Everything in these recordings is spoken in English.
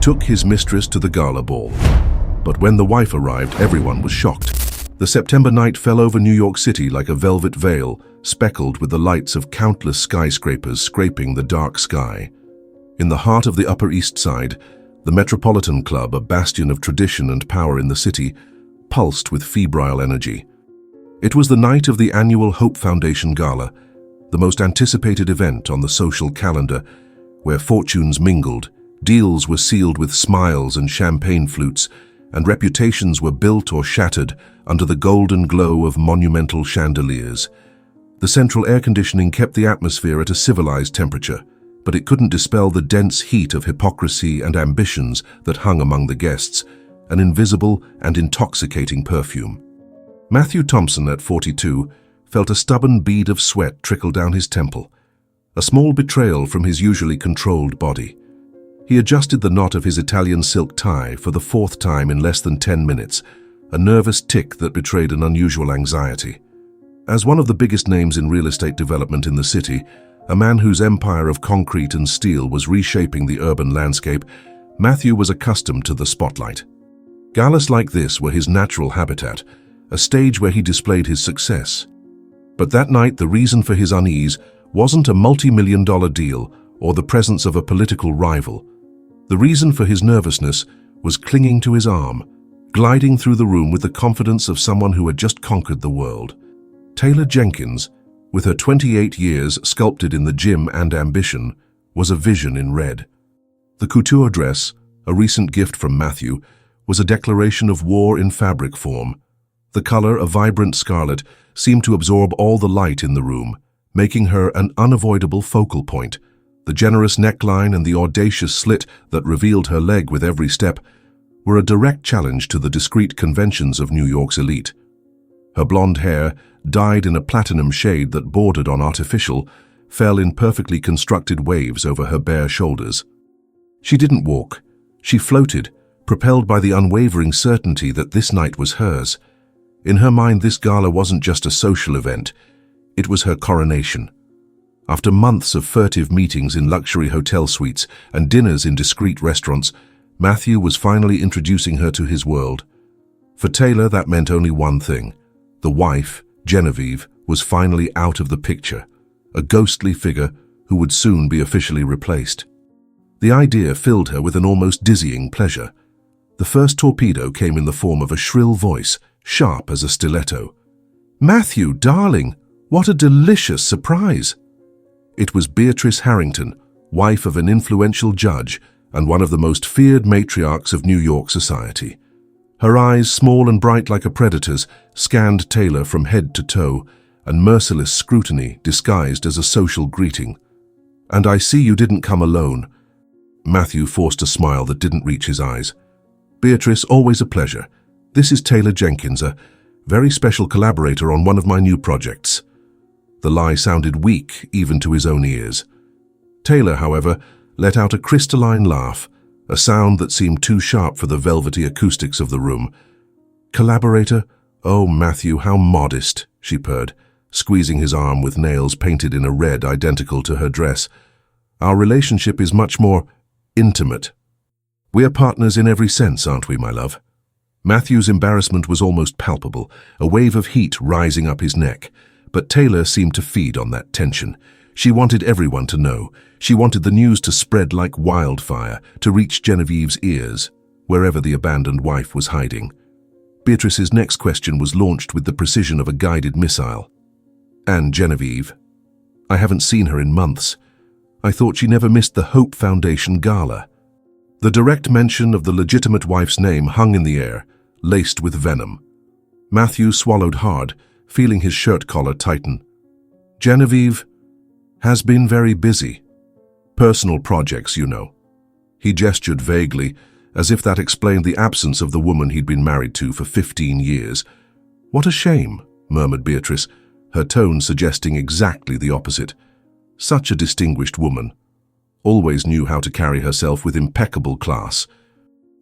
took his mistress to the gala ball. But when the wife arrived, everyone was shocked. The September night fell over New York City like a velvet veil, speckled with the lights of countless skyscrapers scraping the dark sky. In the heart of the Upper East Side, the Metropolitan Club, a bastion of tradition and power in the city, pulsed with febrile energy. It was the night of the annual Hope Foundation Gala, the most anticipated event on the social calendar, where fortunes mingled, deals were sealed with smiles and champagne flutes, and reputations were built or shattered under the golden glow of monumental chandeliers. The central air conditioning kept the atmosphere at a civilized temperature, but it couldn't dispel the dense heat of hypocrisy and ambitions that hung among the guests, an invisible and intoxicating perfume. Matthew Thompson, at 42, felt a stubborn bead of sweat trickle down his temple, a small betrayal from his usually controlled body. He adjusted the knot of his Italian silk tie for the fourth time in less than 10 minutes, a nervous tic that betrayed an unusual anxiety. As one of the biggest names in real estate development in the city, a man whose empire of concrete and steel was reshaping the urban landscape, Matthew was accustomed to the spotlight. Galas like this were his natural habitat, a stage where he displayed his success. But that night, the reason for his unease wasn't a multi-million-dollar deal or the presence of a political rival. The reason for his nervousness was clinging to his arm, gliding through the room with the confidence of someone who had just conquered the world. Taylor Jenkins, with her 28 years sculpted in the gym and ambition, was a vision in red. The couture dress, a recent gift from Matthew, was a declaration of war in fabric form. The color, a vibrant scarlet, seemed to absorb all the light in the room, making her an unavoidable focal point. The generous neckline and the audacious slit that revealed her leg with every step were a direct challenge to the discreet conventions of New York's elite. Her blonde hair, dyed in a platinum shade that bordered on artificial, fell in perfectly constructed waves over her bare shoulders. She didn't walk. She floated, propelled by the unwavering certainty that this night was hers. In her mind, this gala wasn't just a social event. It was her coronation. After months of furtive meetings in luxury hotel suites and dinners in discreet restaurants, Matthew was finally introducing her to his world. For Taylor, that meant only one thing. The wife, Genevieve, was finally out of the picture, a ghostly figure who would soon be officially replaced. The idea filled her with an almost dizzying pleasure. The first torpedo came in the form of a shrill voice, sharp as a stiletto. "Matthew, darling, what a delicious surprise!" It was Beatrice Harrington, wife of an influential judge and one of the most feared matriarchs of New York society. Her eyes, small and bright like a predator's, scanned Taylor from head to toe, and merciless scrutiny disguised as a social greeting. "And I see you didn't come alone." Matthew forced a smile that didn't reach his eyes. "Beatrice, always a pleasure. This is Taylor Jenkins, a very special collaborator on one of my new projects." The lie sounded weak even to his own ears. Taylor, however, let out a crystalline laugh, a sound that seemed too sharp for the velvety acoustics of the room. "Collaborator? Oh, Matthew, how modest," she purred, squeezing his arm with nails painted in a red identical to her dress. "Our relationship is much more intimate. We are partners in every sense, aren't we, my love?" Matthew's embarrassment was almost palpable, a wave of heat rising up his neck. But Taylor seemed to feed on that tension. She wanted everyone to know. She wanted the news to spread like wildfire, to reach Genevieve's ears, wherever the abandoned wife was hiding. Beatrice's next question was launched with the precision of a guided missile. "And Genevieve? I haven't seen her in months. I thought she never missed the Hope Foundation Gala." The direct mention of the legitimate wife's name hung in the air, laced with venom. Matthew swallowed hard, feeling his shirt collar tighten. "Genevieve has been very busy. Personal projects, you know." He gestured vaguely, as if that explained the absence of the woman he'd been married to for 15 years. "What a shame," murmured Beatrice, her tone suggesting exactly the opposite. Such a distinguished woman. Always knew how to carry herself with impeccable class.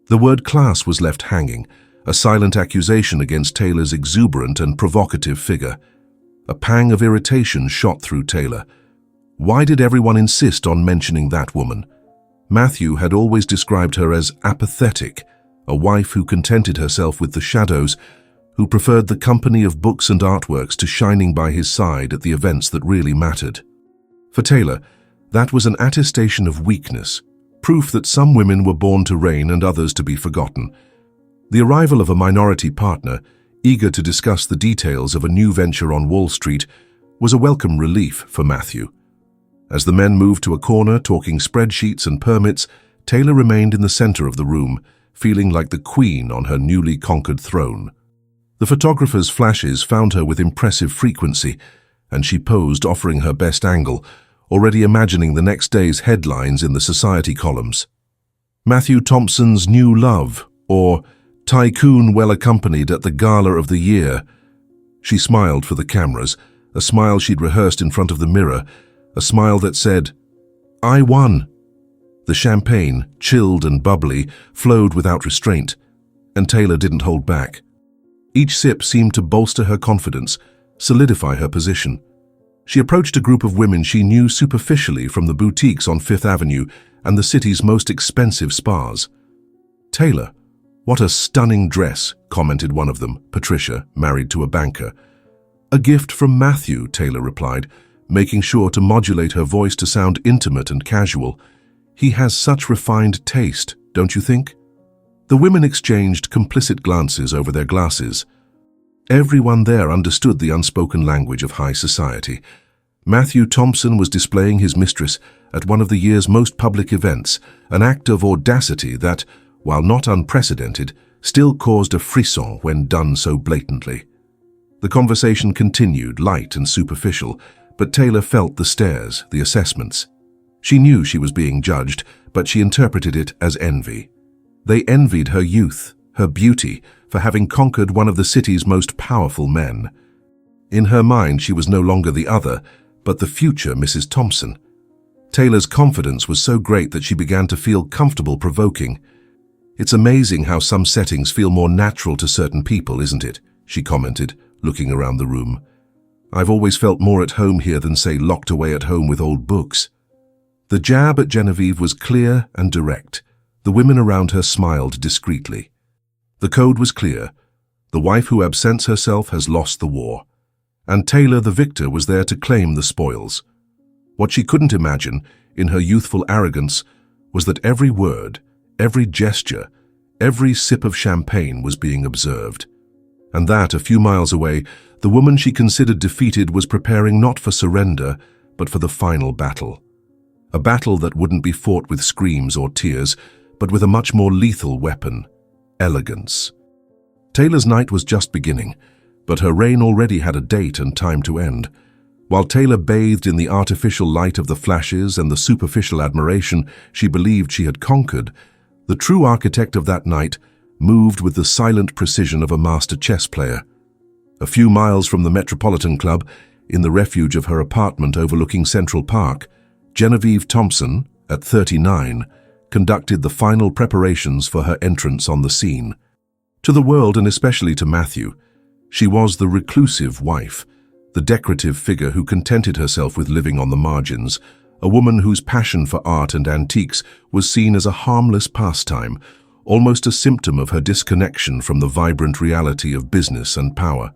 The word class was left hanging, a silent accusation against Taylor's exuberant and provocative figure. A pang of irritation shot through Taylor. Why did everyone insist on mentioning that woman? Matthew had always described her as apathetic, a wife who contented herself with the shadows, who preferred the company of books and artworks to shining by his side at the events that really mattered. For Taylor, that was an attestation of weakness, proof that some women were born to reign and others to be forgotten. The arrival of a minority partner, eager to discuss the details of a new venture on Wall Street, was a welcome relief for Matthew. As the men moved to a corner talking spreadsheets and permits, Taylor remained in the center of the room, feeling like the queen on her newly conquered throne. The photographer's flashes found her with impressive frequency, and she posed offering her best angle, already imagining the next day's headlines in the society columns. Matthew Thompson's new love, or tycoon well accompanied at the Gala of the year. She smiled for the cameras, a smile she'd rehearsed in front of the mirror, a smile that said, "I won." The champagne, chilled and bubbly, flowed without restraint, and Taylor didn't hold back. Each sip seemed to bolster her confidence, solidify her position. She approached a group of women she knew superficially from the boutiques on Fifth Avenue and the city's most expensive spas. "Taylor, what a stunning dress," commented one of them, Patricia, married to a banker. "A gift from Matthew," Taylor replied, making sure to modulate her voice to sound intimate and casual. "He has such refined taste, don't you think?" The women exchanged complicit glances over their glasses. Everyone there understood the unspoken language of high society. Matthew Thompson was displaying his mistress at one of the year's most public events, an act of audacity that, while not unprecedented, still caused a frisson when done so blatantly. The conversation continued, light and superficial, but Taylor felt the stares, the assessments. She knew she was being judged, but she interpreted it as envy. They envied her youth, her beauty, for having conquered one of the city's most powerful men. In her mind, she was no longer the other, but the future Mrs. Thompson. Taylor's confidence was so great that she began to feel comfortable provoking. "It's amazing how some settings feel more natural to certain people, isn't it?" she commented, looking around the room. "I've always felt more at home here than, say, locked away at home with old books." The jab at Genevieve was clear and direct. The women around her smiled discreetly. The code was clear. The wife who absents herself has lost the war. And Taylor, the victor, was there to claim the spoils. What she couldn't imagine, in her youthful arrogance, was that every word, every gesture, every sip of champagne was being observed. And that, a few miles away, the woman she considered defeated was preparing not for surrender, but for the final battle. A battle that wouldn't be fought with screams or tears, but with a much more lethal weapon: elegance. Taylor's night was just beginning, but her reign already had a date and time to end. While Taylor bathed in the artificial light of the flashes and the superficial admiration she believed she had conquered, the true architect of that night moved with the silent precision of a master chess player. A few miles from the Metropolitan Club, in the refuge of her apartment overlooking Central Park, Genevieve Thompson, at 39, conducted the final preparations for her entrance on the scene. To the world, and especially to Matthew, she was the reclusive wife, the decorative figure who contented herself with living on the margins, a woman whose passion for art and antiques was seen as a harmless pastime, almost a symptom of her disconnection from the vibrant reality of business and power.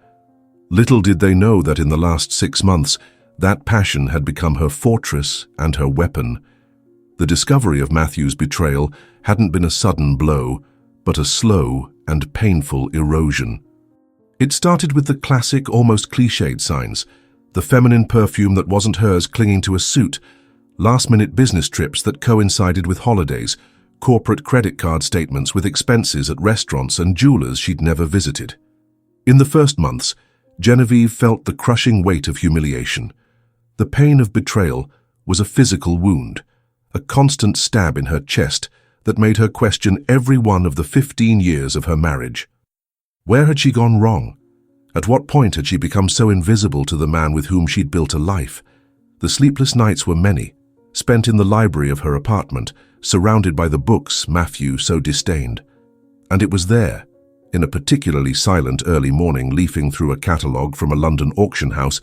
Little did they know that in the last 6 months, that passion had become her fortress and her weapon. The discovery of Matthew's betrayal hadn't been a sudden blow, but a slow and painful erosion. It started with the classic, almost cliched signs: the feminine perfume that wasn't hers clinging to a suit, last-minute business trips that coincided with holidays, corporate credit card statements with expenses at restaurants and jewelers she'd never visited. In the first months, Genevieve felt the crushing weight of humiliation. The pain of betrayal was a physical wound, a constant stab in her chest that made her question every one of the 15 years of her marriage. Where had she gone wrong? At what point had she become so invisible to the man with whom she'd built a life? The sleepless nights were many, spent in the library of her apartment, surrounded by the books Matthew so disdained. And it was there, in a particularly silent early morning leafing through a catalogue from a London auction house,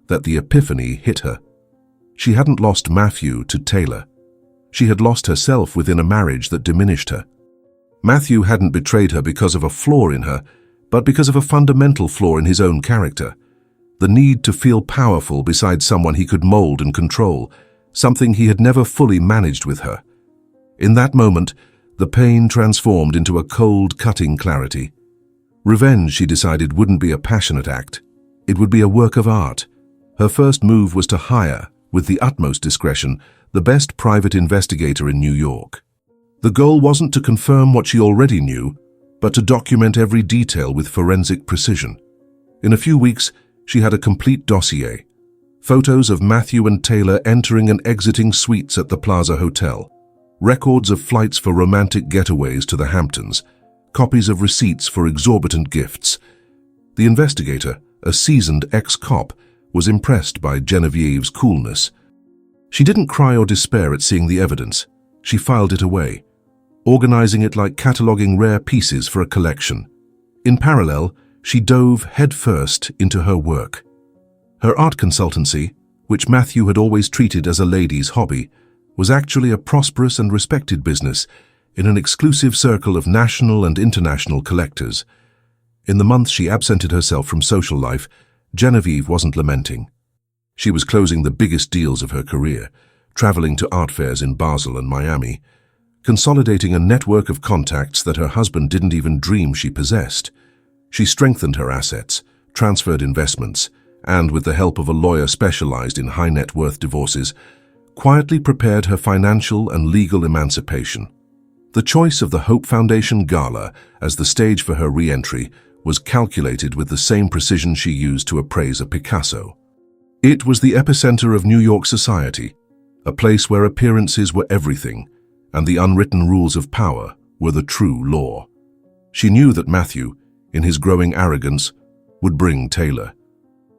that the epiphany hit her. She hadn't lost Matthew to Taylor. She had lost herself within a marriage that diminished her. Matthew hadn't betrayed her because of a flaw in her, but because of a fundamental flaw in his own character. The need to feel powerful beside someone he could mold and control, something he had never fully managed with her. In that moment, the pain transformed into a cold, cutting clarity. Revenge, she decided, wouldn't be a passionate act. It would be a work of art. Her first move was to hire, with the utmost discretion, the best private investigator in New York. The goal wasn't to confirm what she already knew, but to document every detail with forensic precision. In a few weeks, she had a complete dossier. Photos of Matthew and Taylor entering and exiting suites at the Plaza Hotel. Records of flights for romantic getaways to the Hamptons. Copies of receipts for exorbitant gifts. The investigator, a seasoned ex-cop, was impressed by Genevieve's coolness. She didn't cry or despair at seeing the evidence. She filed it away, organizing it like cataloging rare pieces for a collection. In parallel, she dove headfirst into her work. Her art consultancy, which Matthew had always treated as a lady's hobby, was actually a prosperous and respected business in an exclusive circle of national and international collectors. In the months she absented herself from social life, Genevieve wasn't lamenting. She was closing the biggest deals of her career, traveling to art fairs in Basel and Miami, consolidating a network of contacts that her husband didn't even dream she possessed. She strengthened her assets, transferred investments, and, with the help of a lawyer specialized in high-net-worth divorces, quietly prepared her financial and legal emancipation. The choice of the Hope Foundation Gala as the stage for her re-entry was calculated with the same precision she used to appraise a Picasso. It was the epicenter of New York society, a place where appearances were everything, and the unwritten rules of power were the true law. She knew that Matthew, in his growing arrogance, would bring Taylor.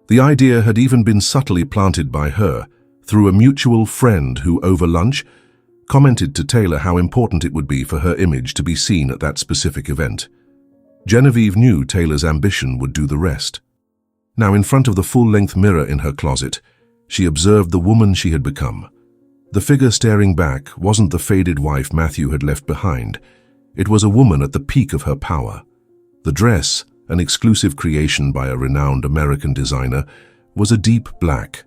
The idea had even been subtly planted by her through a mutual friend who, over lunch, commented to Taylor how important it would be for her image to be seen at that specific event. Genevieve knew Taylor's ambition would do the rest. Now, in front of the full-length mirror in her closet, she observed the woman she had become. The figure staring back wasn't the faded wife Matthew had left behind. It was a woman at the peak of her power. The dress, an exclusive creation by a renowned American designer, was a deep black,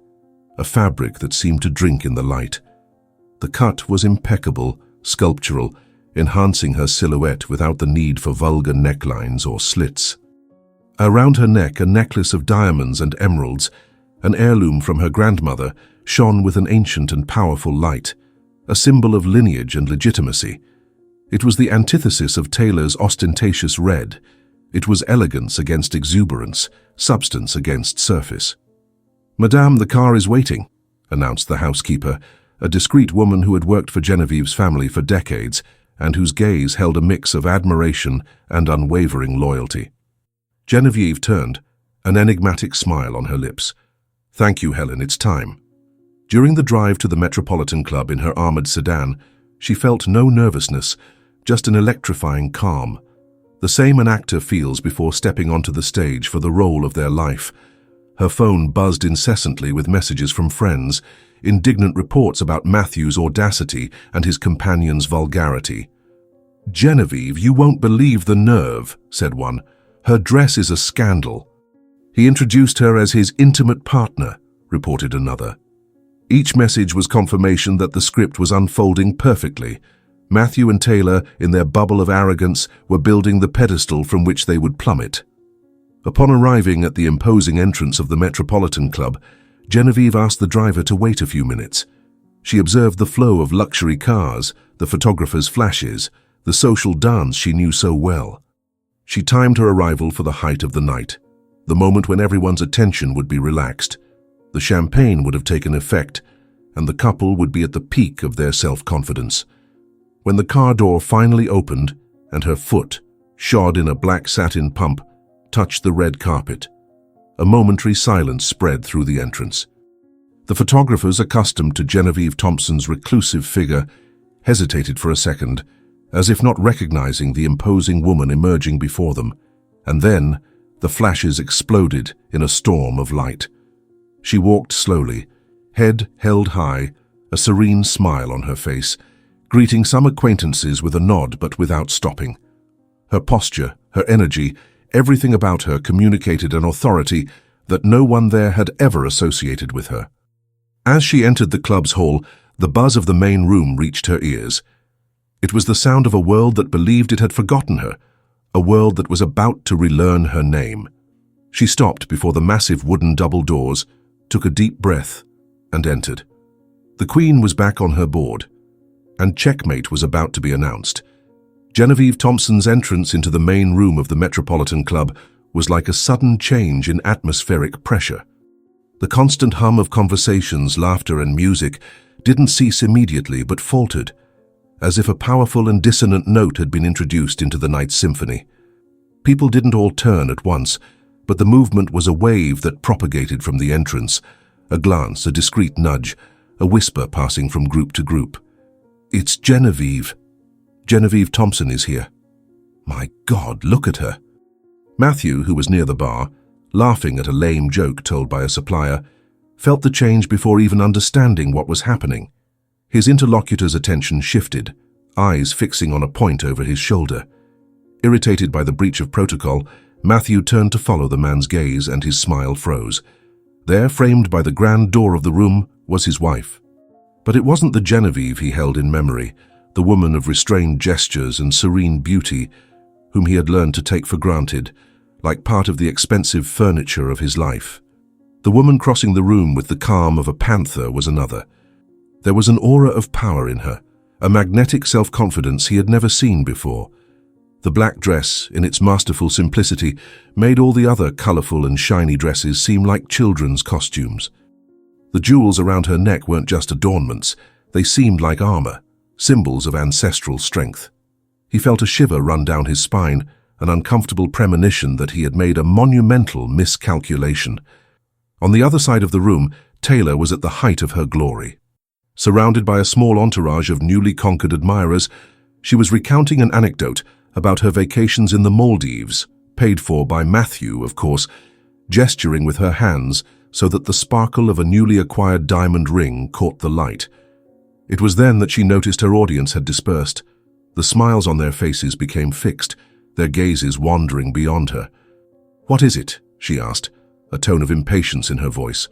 a fabric that seemed to drink in the light. The cut was impeccable, sculptural, enhancing her silhouette without the need for vulgar necklines or slits. Around her neck, a necklace of diamonds and emeralds, an heirloom from her grandmother, shone with an ancient and powerful light, a symbol of lineage and legitimacy. It was the antithesis of Taylor's ostentatious red. It was elegance against exuberance, substance against surface. "Madame, the car is waiting," announced the housekeeper, a discreet woman who had worked for Genevieve's family for decades and whose gaze held a mix of admiration and unwavering loyalty. Genevieve turned, an enigmatic smile on her lips. "Thank you, Helen, it's time." During the drive to the Metropolitan Club in her armored sedan, she felt no nervousness, just an electrifying calm. The same an actor feels before stepping onto the stage for the role of their life. Her phone buzzed incessantly with messages from friends, indignant reports about Matthew's audacity and his companion's vulgarity. "Genevieve, you won't believe the nerve," said one. "Her dress is a scandal." "He introduced her as his intimate partner," reported another. Each message was confirmation that the script was unfolding perfectly. Matthew and Taylor, in their bubble of arrogance, were building the pedestal from which they would plummet. Upon arriving at the imposing entrance of the Metropolitan Club, Genevieve asked the driver to wait a few minutes. She observed the flow of luxury cars, the photographers' flashes, the social dance she knew so well. She timed her arrival for the height of the night, the moment when everyone's attention would be relaxed. The champagne would have taken effect, and the couple would be at the peak of their self-confidence. When the car door finally opened and her foot, shod in a black satin pump, touched the red carpet, a momentary silence spread through the entrance. The photographers, accustomed to Genevieve Thompson's reclusive figure, hesitated for a second, as if not recognizing the imposing woman emerging before them, and then the flashes exploded in a storm of light. She walked slowly, head held high, a serene smile on her face, greeting some acquaintances with a nod but without stopping. Her posture, her energy, everything about her communicated an authority that no one there had ever associated with her. As she entered the club's hall, the buzz of the main room reached her ears. It was the sound of a world that believed it had forgotten her, a world that was about to relearn her name. She stopped before the massive wooden double doors, took a deep breath, and entered. The Queen was back on her board, and checkmate was about to be announced. Genevieve Thompson's entrance into the main room of the Metropolitan Club was like a sudden change in atmospheric pressure. The constant hum of conversations, laughter, and music didn't cease immediately but faltered, as if a powerful and dissonant note had been introduced into the night's symphony. People didn't all turn at once, but the movement was a wave that propagated from the entrance, a glance, a discreet nudge, a whisper passing from group to group. "It's Genevieve. Genevieve Thompson is here. My God, look at her." Matthew, who was near the bar, laughing at a lame joke told by a supplier, felt the change before even understanding what was happening. His interlocutor's attention shifted, eyes fixing on a point over his shoulder. Irritated by the breach of protocol, Matthew turned to follow the man's gaze, and his smile froze. There, framed by the grand door of the room, was his wife. But it wasn't the Genevieve he held in memory, the woman of restrained gestures and serene beauty, whom he had learned to take for granted, like part of the expensive furniture of his life. The woman crossing the room with the calm of a panther was another. There was an aura of power in her, a magnetic self-confidence he had never seen before. The black dress, in its masterful simplicity, made all the other colorful and shiny dresses seem like children's costumes. The jewels around her neck weren't just adornments, they seemed like armor, symbols of ancestral strength. He felt a shiver run down his spine, an uncomfortable premonition that he had made a monumental miscalculation. On the other side of the room, Taylor was at the height of her glory. Surrounded by a small entourage of newly conquered admirers, she was recounting an anecdote about her vacations in the Maldives, paid for by Matthew, of course, gesturing with her hands so that the sparkle of a newly acquired diamond ring caught the light. It was then that she noticed her audience had dispersed. The smiles on their faces became fixed, their gazes wandering beyond her. "What is it?" she asked, a tone of impatience in her voice.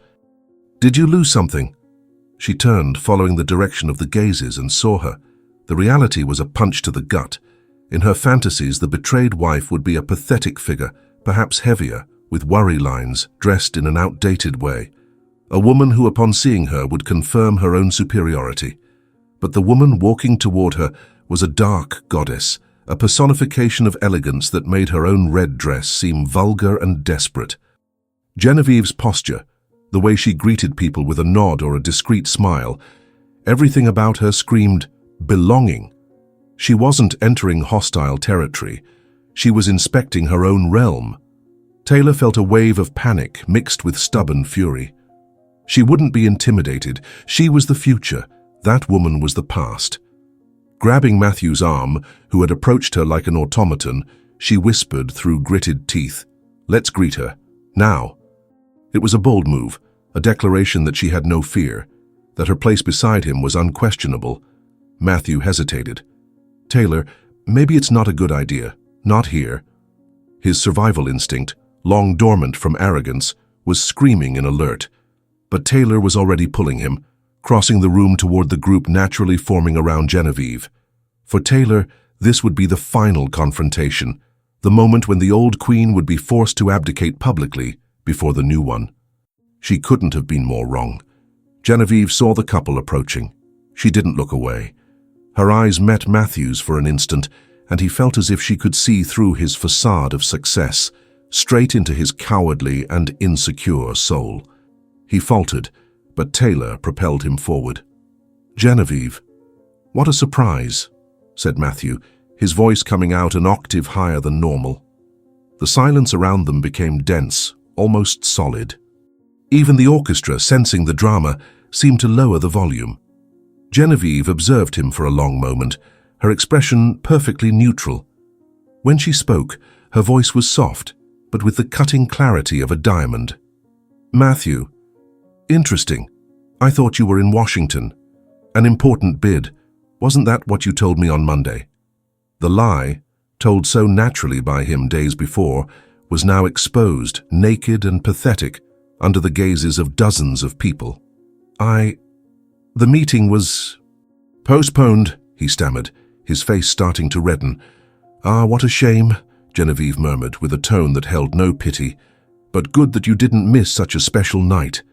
"Did you lose something?" She turned, following the direction of the gazes, and saw her. The reality was a punch to the gut. In her fantasies, the betrayed wife would be a pathetic figure, perhaps heavier, with worry lines, dressed in an outdated way. A woman who, upon seeing her, would confirm her own superiority. But the woman walking toward her was a dark goddess, a personification of elegance that made her own red dress seem vulgar and desperate. Genevieve's posture, the way she greeted people with a nod or a discreet smile, everything about her screamed belonging. She wasn't entering hostile territory. She was inspecting her own realm. Taylor felt a wave of panic mixed with stubborn fury. She wouldn't be intimidated. She was the future. That woman was the past. Grabbing Matthew's arm, who had approached her like an automaton, she whispered through gritted teeth, "Let's greet her. Now." It was a bold move, a declaration that she had no fear, that her place beside him was unquestionable. Matthew hesitated. "Taylor, maybe it's not a good idea. Not here." His survival instinct, long dormant from arrogance, was screaming in alert. But Taylor was already pulling him, crossing the room toward the group naturally forming around Genevieve. For Taylor, this would be the final confrontation, the moment when the old queen would be forced to abdicate publicly before the new one. She couldn't have been more wrong. Genevieve saw the couple approaching. She didn't look away. Her eyes met Matthew's for an instant, and he felt as if she could see through his facade of success, straight into his cowardly and insecure soul. He faltered, but Taylor propelled him forward. "Genevieve, what a surprise," said Matthew, his voice coming out an octave higher than normal. The silence around them became dense, almost solid. Even the orchestra, sensing the drama, seemed to lower the volume. Genevieve observed him for a long moment, her expression perfectly neutral. When she spoke, her voice was soft, but with the cutting clarity of a diamond. "Matthew, interesting. I thought you were in Washington. An important bid. Wasn't that what you told me on Monday? The lie, told so naturally by him days before, was now exposed, naked and pathetic, under the gazes of dozens of people. The meeting was postponed, he stammered, his face starting to redden. Ah, what a shame, Genevieve murmured with a tone that held no pity. But good that you didn't miss such a special night.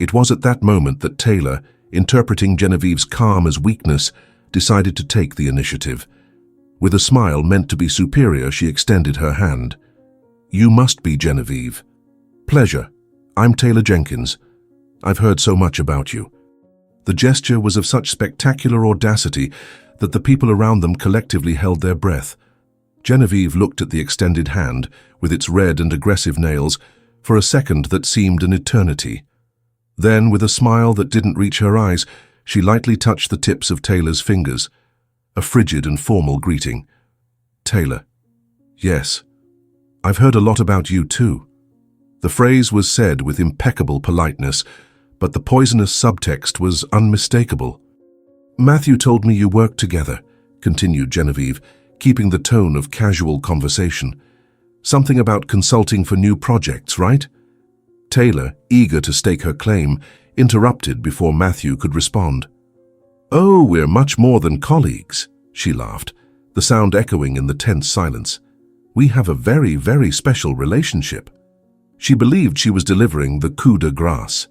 It was at that moment that Taylor, interpreting Genevieve's calm as weakness, decided to take the initiative. With a smile meant to be superior, she extended her hand. You must be Genevieve. Pleasure. I'm Taylor Jenkins. I've heard so much about you. The gesture was of such spectacular audacity that the people around them collectively held their breath. Genevieve looked at the extended hand, with its red and aggressive nails, for a second that seemed an eternity. Then, with a smile that didn't reach her eyes, she lightly touched the tips of Taylor's fingers. A frigid and formal greeting. Taylor. Yes. I've heard a lot about you too. The phrase was said with impeccable politeness, but the poisonous subtext was unmistakable. Matthew told me you worked together, continued Genevieve, keeping the tone of casual conversation. Something about consulting for new projects, right? Taylor, eager to stake her claim, interrupted before Matthew could respond. Oh, we're much more than colleagues, she laughed, the sound echoing in the tense silence. We have a very, very special relationship. She believed she was delivering the coup de grâce.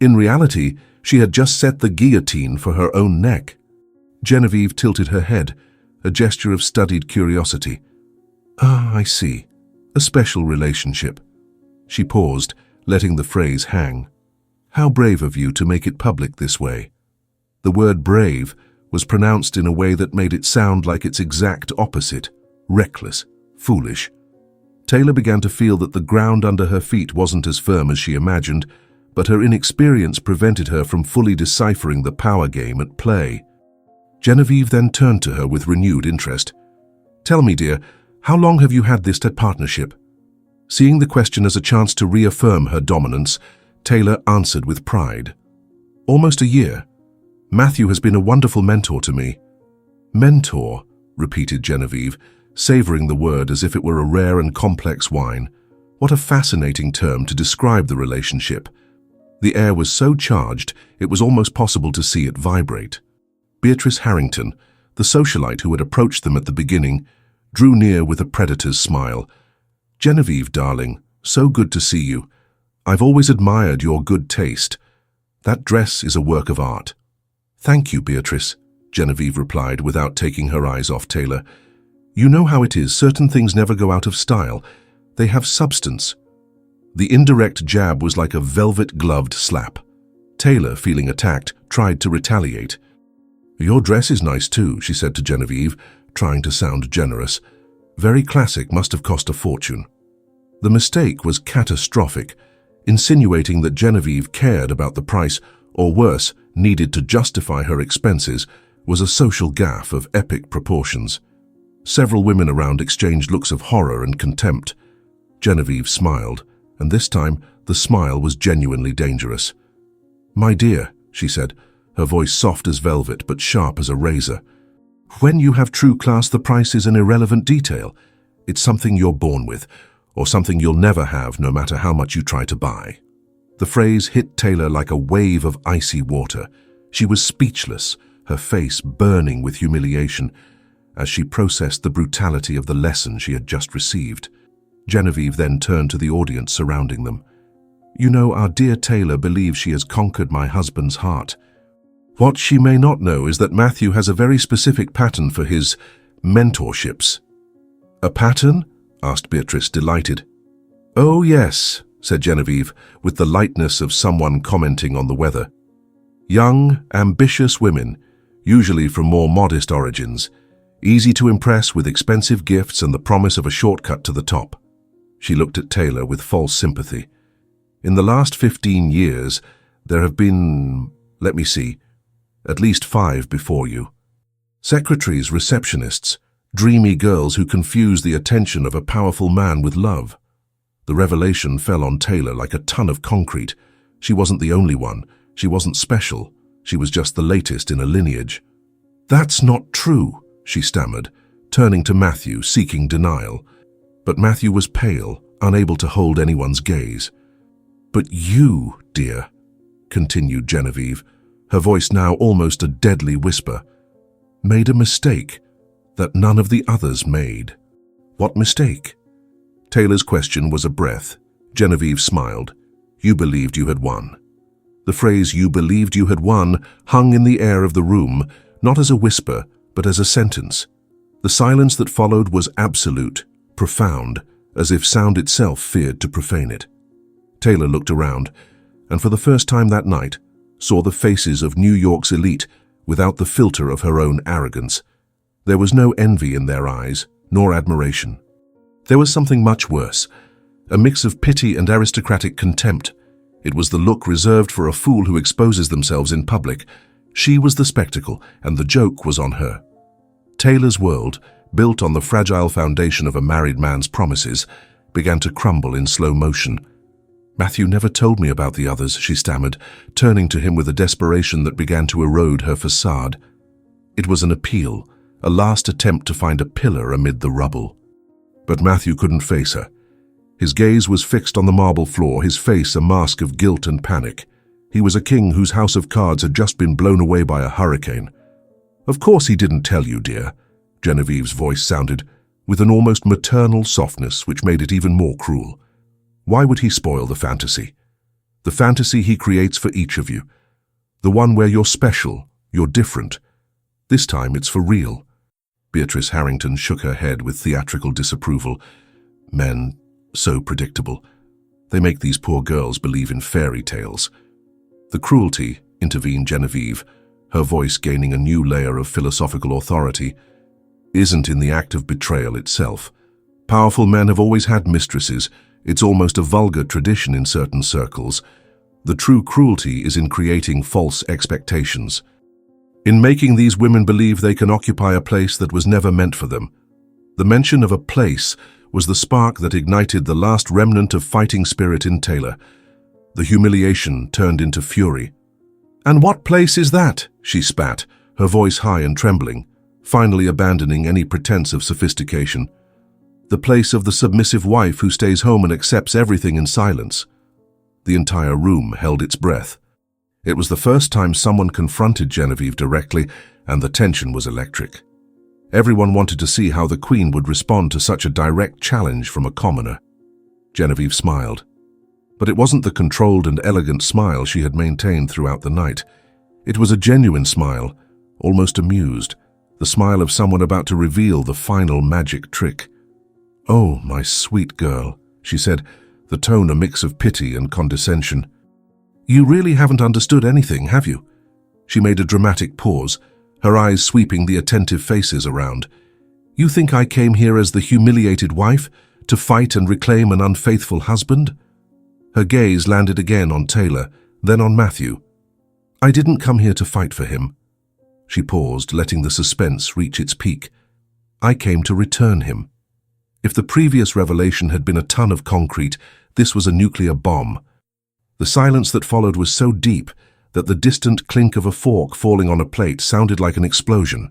In reality, she had just set the guillotine for her own neck. Genevieve tilted her head, a gesture of studied curiosity. Ah, I see. A special relationship. She paused, letting the phrase hang. How brave of you to make it public this way. The word brave was pronounced in a way that made it sound like its exact opposite, reckless, foolish. Taylor began to feel that the ground under her feet wasn't as firm as she imagined, but her inexperience prevented her from fully deciphering the power game at play. Genevieve then turned to her with renewed interest. Tell me, dear, how long have you had this partnership? Seeing the question as a chance to reaffirm her dominance, Taylor answered with pride. Almost a year. Matthew has been a wonderful mentor to me. Mentor, repeated Genevieve, savoring the word as if it were a rare and complex wine. What a fascinating term to describe the relationship. The air was so charged, it was almost possible to see it vibrate. Beatrice Harrington, the socialite who had approached them at the beginning, drew near with a predator's smile. Genevieve, darling, so good to see you. I've always admired your good taste. That dress is a work of art. Thank you, Beatrice, Genevieve replied without taking her eyes off Taylor. You know how it is, certain things never go out of style. They have substance. The indirect jab was like a velvet-gloved slap. Taylor, feeling attacked, tried to retaliate. Your dress is nice too, she said to Genevieve, trying to sound generous. Very classic, must have cost a fortune. The mistake was catastrophic, insinuating that Genevieve cared about the price, or worse, needed to justify her expenses, was a social gaffe of epic proportions. Several women around exchanged looks of horror and contempt. Genevieve smiled, and this time the smile was genuinely dangerous. My dear, she said, her voice soft as velvet but sharp as a razor. When you have true class, the price is an irrelevant detail. It's something you're born with, or something you'll never have no matter how much you try to buy. The phrase hit Taylor like a wave of icy water. She was speechless, her face burning with humiliation, as she processed the brutality of the lesson she had just received. Genevieve then turned to the audience surrounding them. You know, our dear Taylor believes she has conquered my husband's heart. What she may not know is that Matthew has a very specific pattern for his mentorships. A pattern? Asked Beatrice, delighted. Oh, yes, said Genevieve, with the lightness of someone commenting on the weather. Young, ambitious women, usually from more modest origins, easy to impress with expensive gifts and the promise of a shortcut to the top. She looked at Taylor with false sympathy. In the last 15 years, there have been, let me see, at least 5 before you. Secretaries, receptionists, dreamy girls who confuse the attention of a powerful man with love. The revelation fell on Taylor like a ton of concrete. She wasn't the only one. She wasn't special. She was just the latest in a lineage. "That's not true," she stammered, turning to Matthew, seeking denial. But Matthew was pale, unable to hold anyone's gaze. "But you, dear," continued Genevieve, her voice now almost a deadly whisper, "made a mistake that none of the others made." "What mistake?" Taylor's question was a breath. Genevieve smiled. "You believed you had won." The phrase "you believed you had won" hung in the air of the room, not as a whisper, but as a sentence. The silence that followed was absolute, profound, as if sound itself feared to profane it. Taylor looked around, and for the first time that night, saw the faces of New York's elite without the filter of her own arrogance. There was no envy in their eyes, nor admiration. There was something much worse, a mix of pity and aristocratic contempt. It was the look reserved for a fool who exposes themselves in public. She was the spectacle, and the joke was on her. Taylor's world, built on the fragile foundation of a married man's promises, began to crumble in slow motion. "Matthew never told me about the others," she stammered, turning to him with a desperation that began to erode her facade. It was an appeal, a last attempt to find a pillar amid the rubble. But Matthew couldn't face her. His gaze was fixed on the marble floor, his face a mask of guilt and panic. He was a king whose house of cards had just been blown away by a hurricane. "Of course he didn't tell you, dear," Genevieve's voice sounded, with an almost maternal softness which made it even more cruel. "Why would he spoil the fantasy? The fantasy he creates for each of you. The one where you're special, you're different. This time it's for real." Beatrice Harrington shook her head with theatrical disapproval. "Men, so predictable. They make these poor girls believe in fairy tales." "The cruelty," intervened Genevieve, her voice gaining a new layer of philosophical authority, "isn't in the act of betrayal itself. Powerful men have always had mistresses. It's almost a vulgar tradition in certain circles. The true cruelty is in creating false expectations, in making these women believe they can occupy a place that was never meant for them." The mention of a place was the spark that ignited the last remnant of fighting spirit in Taylor. The humiliation turned into fury. "And what place is that?" she spat, her voice high and trembling, finally abandoning any pretense of sophistication. "The place of the submissive wife who stays home and accepts everything in silence." The entire room held its breath. It was the first time someone confronted Genevieve directly, and the tension was electric. Everyone wanted to see how the Queen would respond to such a direct challenge from a commoner. Genevieve smiled. But it wasn't the controlled and elegant smile she had maintained throughout the night. It was a genuine smile, almost amused, the smile of someone about to reveal the final magic trick. "Oh, my sweet girl," she said, the tone a mix of pity and condescension. "You really haven't understood anything, have you?" She made a dramatic pause, her eyes sweeping the attentive faces around. "You think I came here as the humiliated wife, to fight and reclaim an unfaithful husband?" Her gaze landed again on Taylor, then on Matthew. "I didn't come here to fight for him." She paused, letting the suspense reach its peak. "I came to return him." If the previous revelation had been a ton of concrete, this was a nuclear bomb. The silence that followed was so deep that the distant clink of a fork falling on a plate sounded like an explosion.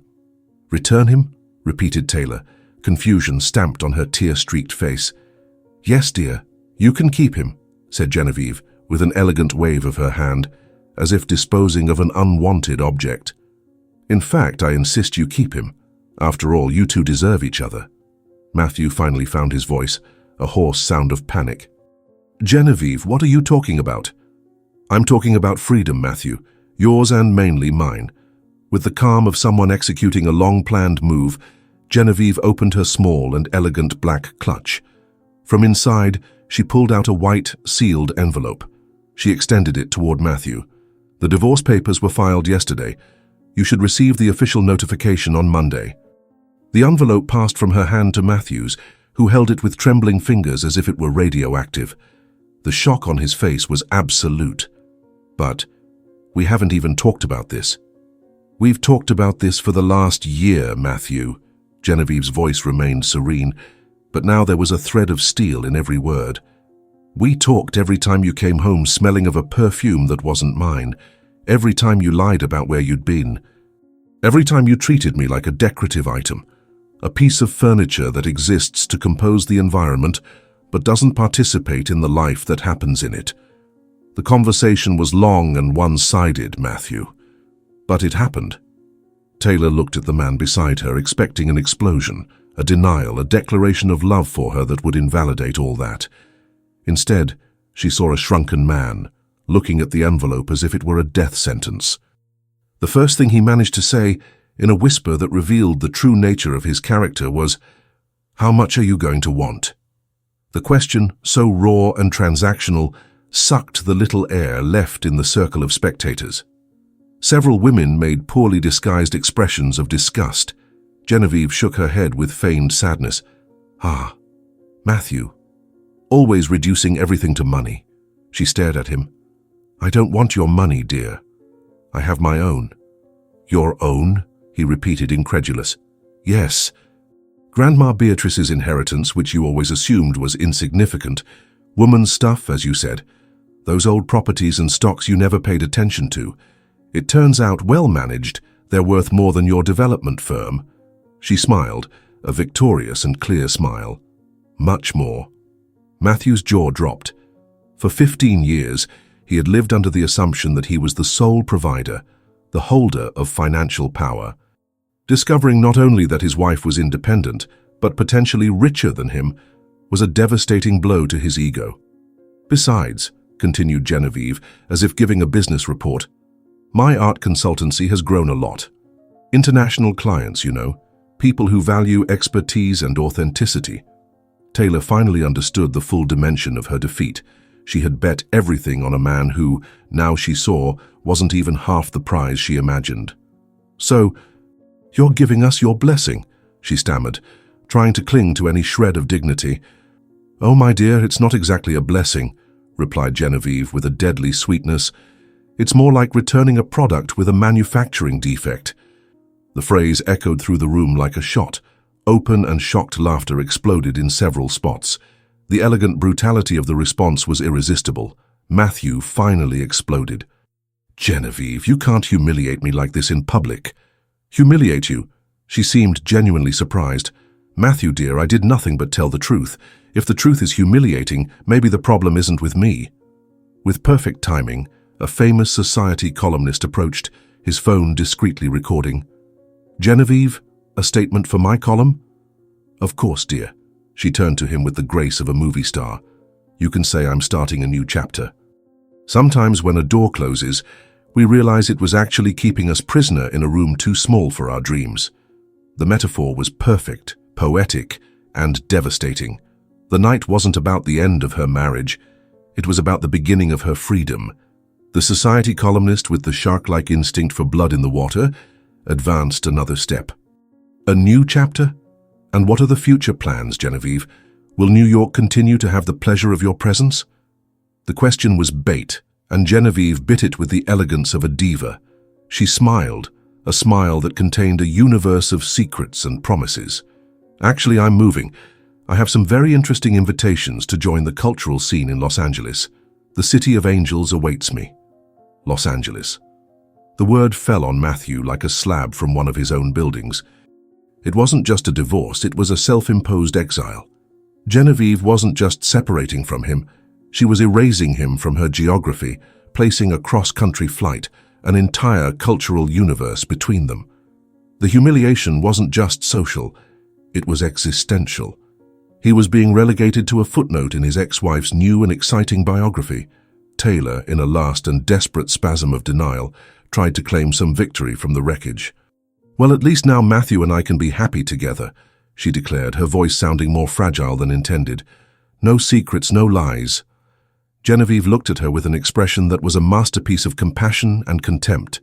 "Return him?" repeated Taylor, confusion stamped on her tear-streaked face. "Yes, dear, you can keep him," said Genevieve, with an elegant wave of her hand, as if disposing of an unwanted object. "In fact, I insist you keep him. After all, you two deserve each other." Matthew finally found his voice, a hoarse sound of panic. "Genevieve, what are you talking about?" "I'm talking about freedom, Matthew, yours and mainly mine." With the calm of someone executing a long-planned move, Genevieve opened her small and elegant black clutch. From inside, she pulled out a white, sealed envelope. She extended it toward Matthew. "The divorce papers were filed yesterday. You should receive the official notification on Monday." The envelope passed from her hand to Matthew's, who held it with trembling fingers as if it were radioactive. The shock on his face was absolute. "But we haven't even talked about this." "We've talked about this for the last year, Matthew." Genevieve's voice remained serene, but now there was a thread of steel in every word. "We talked every time you came home smelling of a perfume that wasn't mine, every time you lied about where you'd been. Every time you treated me like a decorative item, a piece of furniture that exists to compose the environment but doesn't participate in the life that happens in it. The conversation was long and one-sided, Matthew. But it happened. Taylor looked at the man beside her, expecting an explosion, a denial, a declaration of love for her that would invalidate all that. Instead, she saw a shrunken man, looking at the envelope as if it were a death sentence. The first thing he managed to say, in a whisper that revealed the true nature of his character, was, "How much are you going to want?" The question, so raw and transactional, sucked the little air left in the circle of spectators. Several women made poorly disguised expressions of disgust. Genevieve shook her head with feigned sadness. "Ah, Matthew. Always reducing everything to money." She stared at him. "I don't want your money, dear. I have my own." "Your own?" he repeated, incredulous. "Yes. Grandma Beatrice's inheritance, which you always assumed was insignificant. Woman's stuff, as you said. Those old properties and stocks you never paid attention to. It turns out, well managed, they're worth more than your development firm." She smiled, a victorious and clear smile. "Much more." Matthew's jaw dropped. For 15 years, he had lived under the assumption that he was the sole provider, the holder of financial power. Discovering not only that his wife was independent, but potentially richer than him, was a devastating blow to his ego. "Besides," continued Genevieve, as if giving a business report, "my art consultancy has grown a lot. International clients, you know, people who value expertise and authenticity." Taylor finally understood the full dimension of her defeat. She had bet everything on a man who, now she saw, wasn't even half the prize she imagined. "So, you're giving us your blessing," she stammered, trying to cling to any shred of dignity. "Oh, my dear, it's not exactly a blessing," replied Genevieve with a deadly sweetness. "It's more like returning a product with a manufacturing defect." The phrase echoed through the room like a shot. Open and shocked laughter exploded in several spots. The elegant brutality of the response was irresistible. Matthew finally exploded. "Genevieve, you can't humiliate me like this in public." "Humiliate you?" She seemed genuinely surprised. "Matthew, dear, I did nothing but tell the truth. If the truth is humiliating, maybe the problem isn't with me." With perfect timing, a famous society columnist approached, his phone discreetly recording. "Genevieve, a statement for my column?" "Of course, dear." She turned to him with the grace of a movie star. "You can say I'm starting a new chapter." Sometimes when a door closes, we realize it was actually keeping us prisoner in a room too small for our dreams. The metaphor was perfect, poetic, and devastating. The night wasn't about the end of her marriage. It was about the beginning of her freedom. The society columnist, with the shark-like instinct for blood in the water, advanced another step. "A new chapter? And what are the future plans, Genevieve? Will New York continue to have the pleasure of your presence?" The question was bait, and Genevieve bit it with the elegance of a diva. She smiled, a smile that contained a universe of secrets and promises. "Actually, I'm moving. I have some very interesting invitations to join the cultural scene in Los Angeles. The City of Angels awaits me." Los Angeles. The word fell on Matthew like a slab from one of his own buildings. It wasn't just a divorce, it was a self-imposed exile. Genevieve wasn't just separating from him, she was erasing him from her geography, placing a cross-country flight, an entire cultural universe between them. The humiliation wasn't just social, it was existential. He was being relegated to a footnote in his ex-wife's new and exciting biography. Taylor, in a last and desperate spasm of denial, tried to claim some victory from the wreckage. "Well, at least now Matthew and I can be happy together," she declared, her voice sounding more fragile than intended. "No secrets, no lies." Genevieve looked at her with an expression that was a masterpiece of compassion and contempt.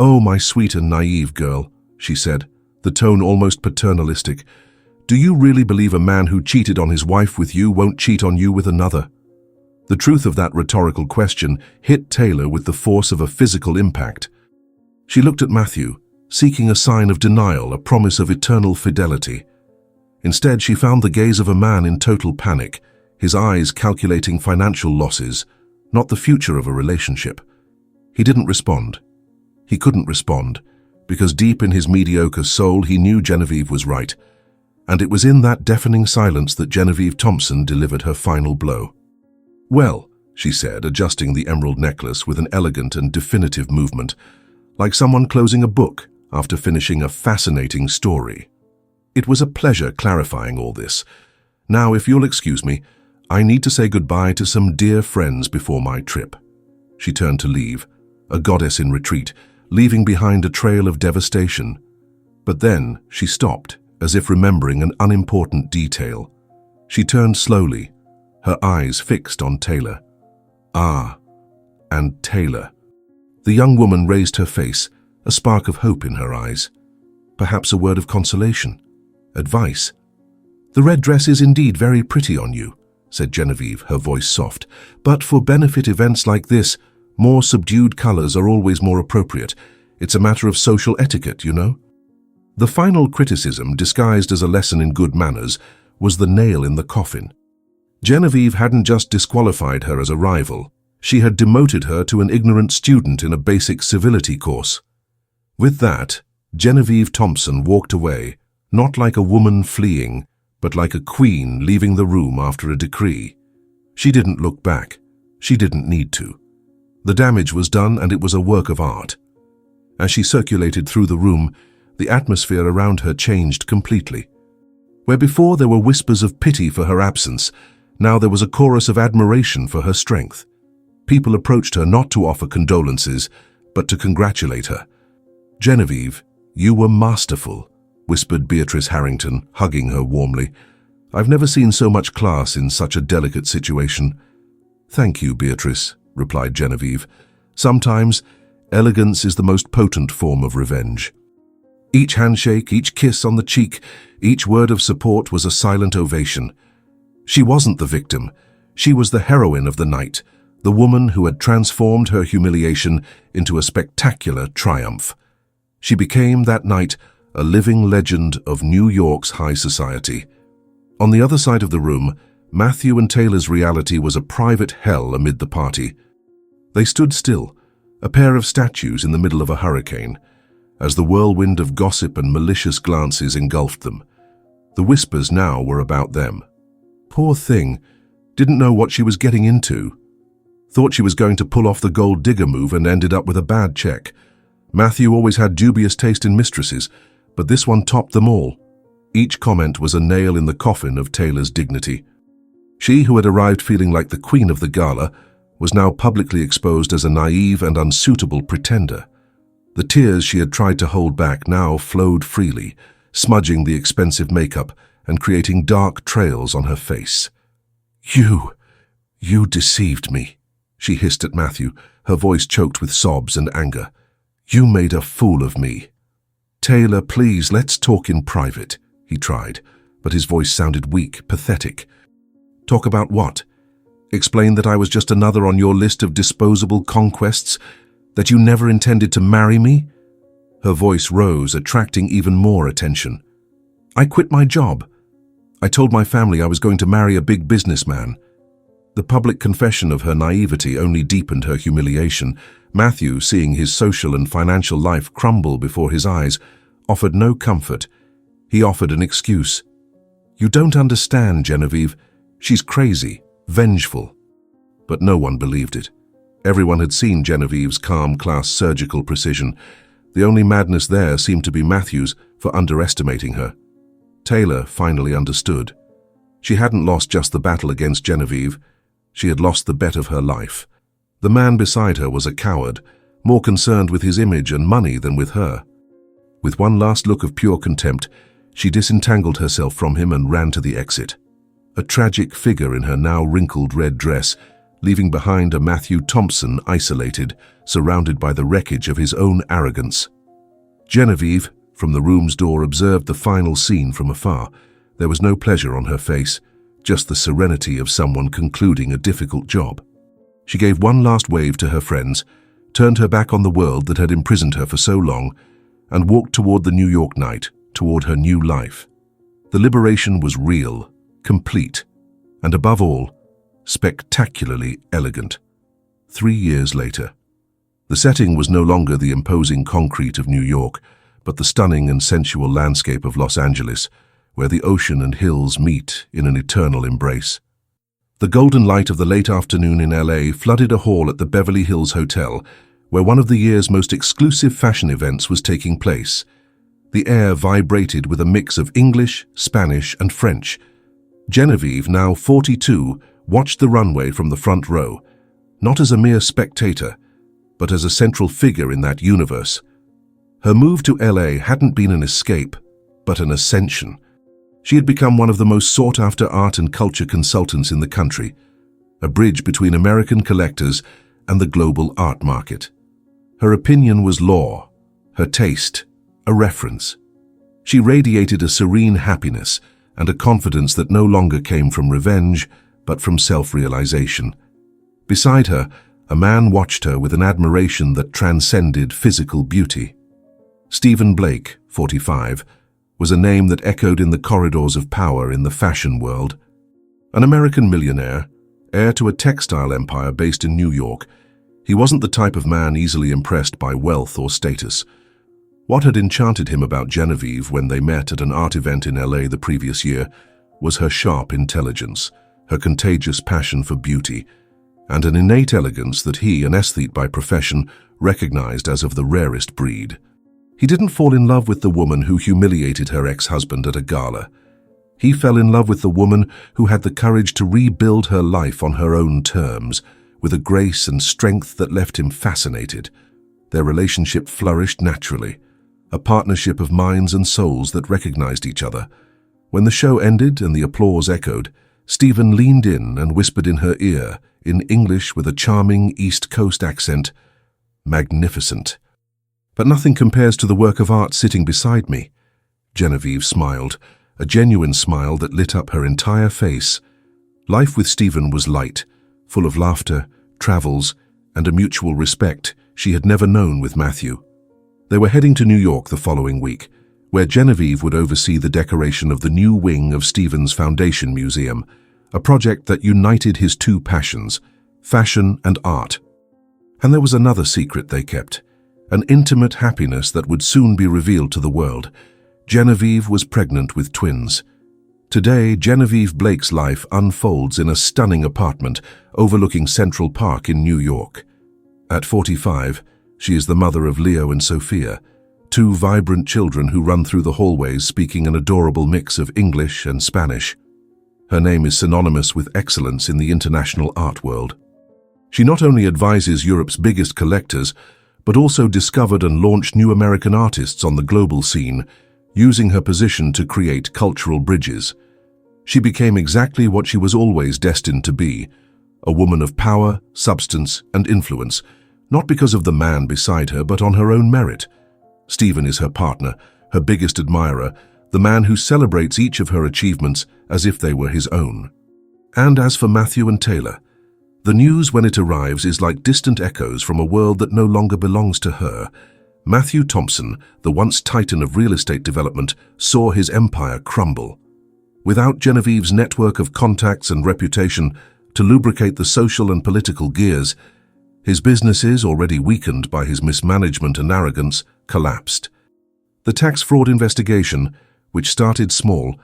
"Oh, my sweet and naive girl," she said, the tone almost paternalistic. "Do you really believe a man who cheated on his wife with you won't cheat on you with another?" The truth of that rhetorical question hit Taylor with the force of a physical impact. She looked at Matthew, seeking a sign of denial, a promise of eternal fidelity. Instead, she found the gaze of a man in total panic, his eyes calculating financial losses, not the future of a relationship. He didn't respond. He couldn't respond. because deep in his mediocre soul he knew Genevieve was right, and it was in that deafening silence that Genevieve Thompson delivered her final blow. "Well," she said, adjusting the emerald necklace with an elegant and definitive movement, like someone closing a book after finishing a fascinating story. "It was a pleasure clarifying all this. Now, if you'll excuse me, I need to say goodbye to some dear friends before my trip." She turned to leave, a goddess in retreat, leaving behind a trail of devastation. But then she stopped, as if remembering an unimportant detail. She turned slowly, her eyes fixed on Taylor. Ah, and Taylor. The young woman raised her face, a spark of hope in her eyes. Perhaps a word of consolation, advice. "The red dress is indeed very pretty on you," said Genevieve, her voice soft. "But for benefit events like this, more subdued colors are always more appropriate. It's a matter of social etiquette, you know." The final criticism, disguised as a lesson in good manners, was the nail in the coffin. Genevieve hadn't just disqualified her as a rival, she had demoted her to an ignorant student in a basic civility course. With that, Genevieve Thompson walked away, not like a woman fleeing, but like a queen leaving the room after a decree. She didn't look back. She didn't need to. The damage was done, and it was a work of art. As she circulated through the room, the atmosphere around her changed completely. Where before there were whispers of pity for her absence, now there was a chorus of admiration for her strength. People approached her not to offer condolences, but to congratulate her. "Genevieve, you were masterful," whispered Beatrice Harrington, hugging her warmly. "I've never seen so much class in such a delicate situation." "Thank you, Beatrice," replied Genevieve. "Sometimes, elegance is the most potent form of revenge." Each handshake, each kiss on the cheek, each word of support was a silent ovation. She wasn't the victim. She was the heroine of the night, the woman who had transformed her humiliation into a spectacular triumph. She became, that night, a living legend of New York's high society. On the other side of the room, Matthew and Taylor's reality was a private hell amid the party. They stood still, a pair of statues in the middle of a hurricane, as the whirlwind of gossip and malicious glances engulfed them. The whispers now were about them. Poor thing, didn't know what she was getting into. Thought she was going to pull off the gold digger move and ended up with a bad check. Matthew always had dubious taste in mistresses, but this one topped them all. Each comment was a nail in the coffin of Taylor's dignity. She, who had arrived feeling like the queen of the gala, was now publicly exposed as a naive and unsuitable pretender. The tears she had tried to hold back now flowed freely, smudging the expensive makeup and creating dark trails on her face. You deceived me," she hissed at Matthew, her voice choked with sobs and anger. "You made a fool of me." "Taylor, please, let's talk in private," he tried, but his voice sounded weak, pathetic. "Talk about what? Explain that I was just another on your list of disposable conquests? That you never intended to marry me?" Her voice rose, attracting even more attention. "I quit my job. I told my family I was going to marry a big businessman." The public confession of her naivety only deepened her humiliation. Matthew, seeing his social and financial life crumble before his eyes, offered no comfort. He offered an excuse. "You don't understand, Genevieve. She's crazy, vengeful." But no one believed it. Everyone had seen Genevieve's calm-class surgical precision. The only madness there seemed to be Matthew's for underestimating her. Taylor finally understood. She hadn't lost just the battle against Genevieve. She had lost the bet of her life. The man beside her was a coward, more concerned with his image and money than with her. With one last look of pure contempt, she disentangled herself from him and ran to the exit. A tragic figure in her now wrinkled red dress, leaving behind a Matthew Thompson isolated, surrounded by the wreckage of his own arrogance. Genevieve, from the room's door, observed the final scene from afar. There was no pleasure on her face, just the serenity of someone concluding a difficult job. She gave one last wave to her friends, turned her back on the world that had imprisoned her for so long, and walked toward the New York night, toward her new life. The liberation was real, complete, and above all, spectacularly elegant. 3 years later. The setting was no longer the imposing concrete of New York, but the stunning and sensual landscape of Los Angeles, where the ocean and hills meet in an eternal embrace. The golden light of the late afternoon in LA flooded a hall at the Beverly Hills Hotel, where one of the year's most exclusive fashion events was taking place. The air vibrated with a mix of English, Spanish, and French. Genevieve, now 42, watched the runway from the front row, not as a mere spectator, but as a central figure in that universe. Her move to LA hadn't been an escape, but an ascension. She had become one of the most sought-after art and culture consultants in the country, a bridge between American collectors and the global art market. Her opinion was law, her taste, a reference. She radiated a serene happiness and a confidence that no longer came from revenge, but from self-realization. Beside her, a man watched her with an admiration that transcended physical beauty. Stephen Blake, 45, was a name that echoed in the corridors of power in the fashion world. An American millionaire, heir to a textile empire based in New York, he wasn't the type of man easily impressed by wealth or status. What had enchanted him about Genevieve when they met at an art event in LA the previous year was her sharp intelligence, her contagious passion for beauty, and an innate elegance that he, an aesthete by profession, recognized as of the rarest breed. He didn't fall in love with the woman who humiliated her ex-husband at a gala. He fell in love with the woman who had the courage to rebuild her life on her own terms, with a grace and strength that left him fascinated. Their relationship flourished naturally, a partnership of minds and souls that recognized each other. When the show ended and the applause echoed, Stephen leaned in and whispered in her ear, in English with a charming East Coast accent, "Magnificent. But nothing compares to the work of art sitting beside me." Genevieve smiled, a genuine smile that lit up her entire face. Life with Stephen was light, full of laughter, travels, and a mutual respect she had never known with Matthew. They were heading to New York the following week, where Genevieve would oversee the decoration of the new wing of Stephen's Foundation Museum, a project that united his two passions, fashion and art. And there was another secret they kept, an intimate happiness that would soon be revealed to the world. Genevieve was pregnant with twins. Today, Genevieve Blake's life unfolds in a stunning apartment overlooking Central Park in New York. At 45, she is the mother of Leo and Sophia, two vibrant children who run through the hallways speaking an adorable mix of English and Spanish. Her name is synonymous with excellence in the international art world. She not only advises Europe's biggest collectors, but also discovered and launched new American artists on the global scene, using her position to create cultural bridges. She became exactly what she was always destined to be, a woman of power, substance, and influence, not because of the man beside her, but on her own merit. Stephen is her partner, her biggest admirer, the man who celebrates each of her achievements as if they were his own. And as for Matthew and Taylor, the news when it arrives is like distant echoes from a world that no longer belongs to her. Matthew Thompson, the once titan of real estate development, saw his empire crumble. Without Genevieve's network of contacts and reputation to lubricate the social and political gears, his businesses, already weakened by his mismanagement and arrogance, collapsed. The tax fraud investigation, which started small,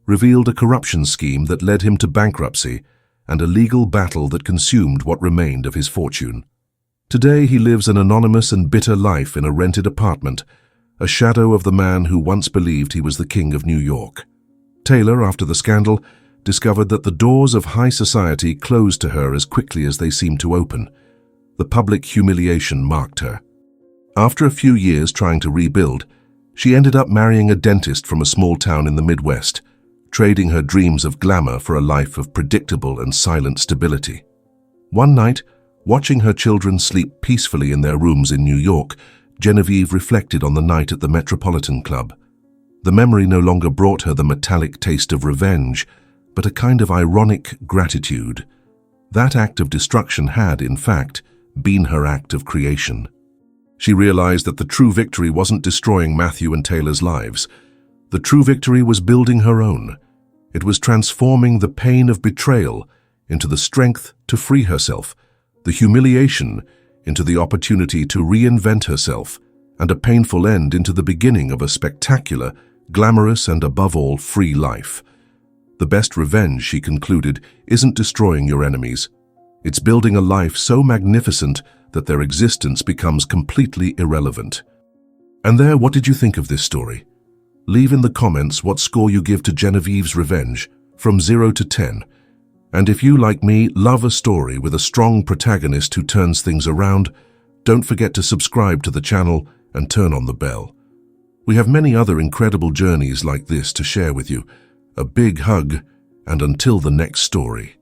revealed a corruption scheme that led him to bankruptcy and a legal battle that consumed what remained of his fortune. Today he lives an anonymous and bitter life in a rented apartment, a shadow of the man who once believed he was the king of New York. Taylor, after the scandal, discovered that the doors of high society closed to her as quickly as they seemed to open. The public humiliation marked her. After a few years trying to rebuild, she ended up marrying a dentist from a small town in the Midwest, trading her dreams of glamour for a life of predictable and silent stability. One night, watching her children sleep peacefully in their rooms in New York, Genevieve reflected on the night at the Metropolitan Club. The memory no longer brought her the metallic taste of revenge, but a kind of ironic gratitude. That act of destruction had, in fact, been her act of creation. She realized that the true victory wasn't destroying Matthew and Taylor's lives. The true victory was building her own. It was transforming the pain of betrayal into the strength to free herself, the humiliation into the opportunity to reinvent herself, and a painful end into the beginning of a spectacular, glamorous, and above all, free life. The best revenge, she concluded, isn't destroying your enemies. It's building a life so magnificent that their existence becomes completely irrelevant. And there, what did you think of this story? Leave in the comments what score you give to Genevieve's revenge, from 0 to 10. And if you, like me, love a story with a strong protagonist who turns things around, don't forget to subscribe to the channel and turn on the bell. We have many other incredible journeys like this to share with you. A big hug, and until the next story.